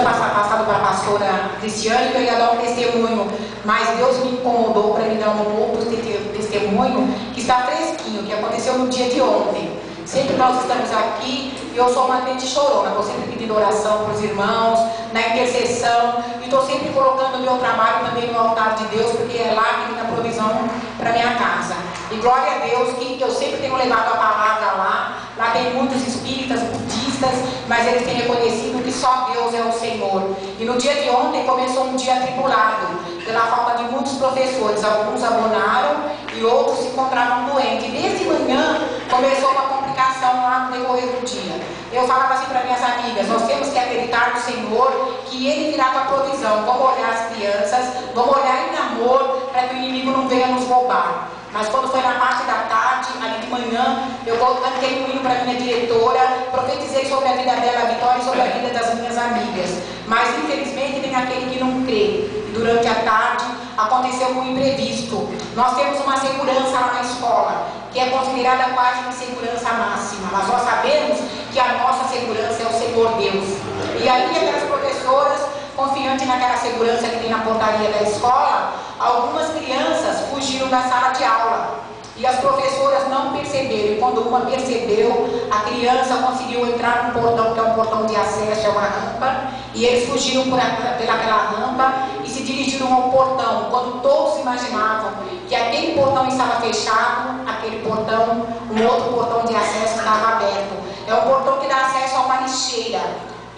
tinha passado para a pastora Cristiane que eu ia dar um testemunho, mas Deus me incomodou para me dar um outro testemunho que está fresquinho, que aconteceu no dia de ontem. Sempre nós estamos aqui e eu sou uma crente chorona, estou sempre pedindo oração para os irmãos, na intercessão, e estou sempre colocando o meu trabalho também no altar de Deus, porque é lá que vem a provisão para minha casa. E glória a Deus que eu sempre tenho levado a palavra lá tem muitos espíritas, budistas, mas eles têm reconhecido que só Deus é o Senhor. E no dia de ontem começou um dia atribulado, pela falta de muitos professores, alguns abonaram e outros se encontravam doentes. E desde manhã começou uma complicação lá no decorrer do dia. Eu falava assim para minhas amigas, nós temos que acreditar no Senhor, que Ele virá com a provisão. Vamos olhar as crianças, vamos olhar em amor, para que o inimigo não venha nos roubar. Mas quando foi na parte da tarde, ali de manhã, eu cantei um hino para minha diretora, profetizei sobre a vida dela, a vitória, e sobre a vida das minhas amigas. Mas infelizmente tem aquele que não crê. E durante a tarde aconteceu um imprevisto. Nós temos uma segurança lá na escola, que é considerada quase uma segurança máxima. Mas nós sabemos que a nossa segurança é o Senhor Deus. E aí aquelas professoras, confiantes naquela segurança que tem na portaria da escola, algumas crianças fugiram da sala de aula. E as professoras não perceberam. E quando uma percebeu, a criança conseguiu entrar num portão, que é um portão de acesso, é uma rampa, e eles fugiram pelaquela rampa e se dirigiram ao portão. Quando todos imaginavam que aquele portão estava fechado, aquele portão, um outro portão de acesso estava aberto. É um portão que dá acesso a uma lixeira.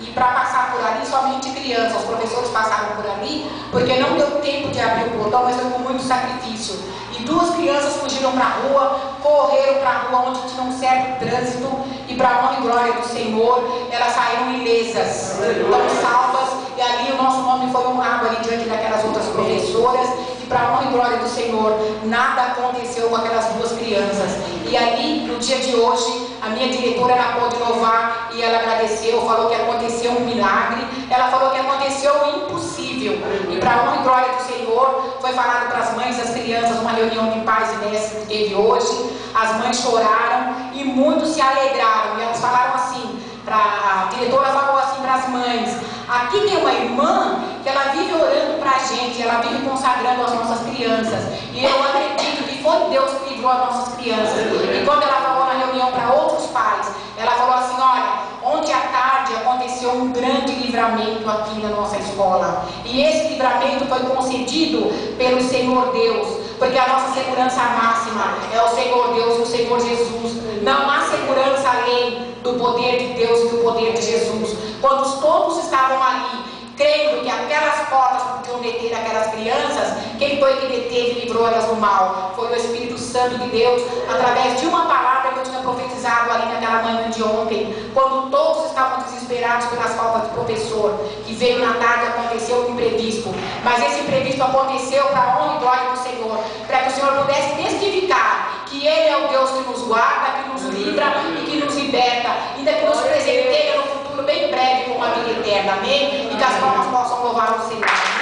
E para passar por ali, somente crianças, os professores passaram por ali, porque não deu tempo de abrir o portão, mas foi com muito sacrifício. E duas crianças fugiram para a rua, correram para a rua onde tinha um certo trânsito, e para a honra e glória do Senhor, elas saíram ilesas, estão salvas, e ali o nosso nome foi honrado ali diante daquelas outras professoras, e para a honra e glória do Senhor, nada aconteceu com aquelas duas crianças. E ali, no dia de hoje, a minha diretora, ela pôde louvar e ela agradeceu, falou que aconteceu um milagre, ela falou que aconteceu o impossível. E para a honra e glória do Senhor, foi falado para as mães das crianças, uma reunião de pais e mestres que teve hoje, as mães choraram e muitos se alegraram. E elas falaram assim, a diretora falou assim para as mães: aqui tem uma irmã que ela vive orando para a gente, ela vive consagrando as nossas crianças, e eu acredito que foi Deus que livrou as nossas crianças. E quando ela falou na reunião para outros pais, ela falou assim: olha, ontem à tarde aconteceu um grande livramento aqui na nossa escola, e esse livramento foi concedido pelo Senhor Deus, porque a nossa segurança máxima é o Senhor Deus e o Senhor Jesus. Não há segurança além do poder de Deus e do poder de Jesus. Quando todos estavam ali, crendo que aquelas portas podiam deter aquelas crianças, quem foi que deteve e livrou elas do mal? Foi o Espírito Santo de Deus, através de uma palavra que eu tinha profetizado ali naquela manhã de ontem, quando todos estavam desesperados pelas faltas de professor, que veio na tarde e aconteceu um imprevisto. Mas esse imprevisto aconteceu para a honra e glória do Senhor, para que o Senhor pudesse testificar que Ele é o Deus que nos guarda, que nos livra e que nos liberta, ainda que nos presenteia no futuro bem breve com a vida eterna. Amém? E que as palmas possam louvar o Senhor.